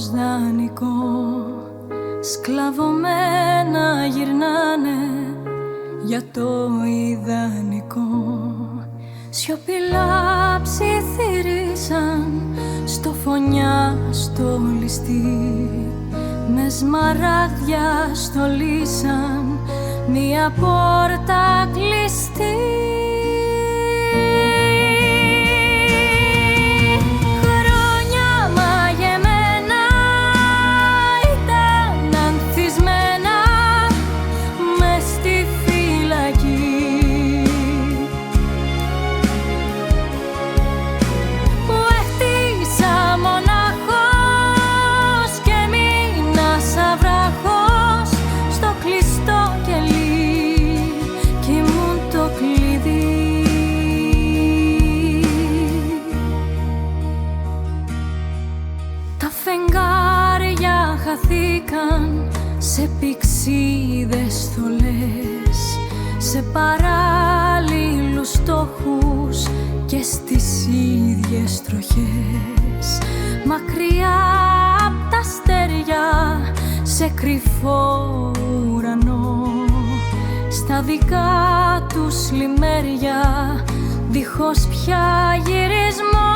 δανεικό, σκλαβωμένα γυρνάνε για το ιδανικό. Σιωπηλά ψιθυρίσαν στο φωνιά στο ληστή, με σμαράγδια στολίσαν μια πόρτα κλειστή. Σε πηξίδες θολές, σε παράλληλους στόχους και στις ίδιες τροχές. Μακριά απ' τα αστέρια, σε κρυφό ουρανό, στα δικά τους λιμέρια, δίχως πια γυρισμό.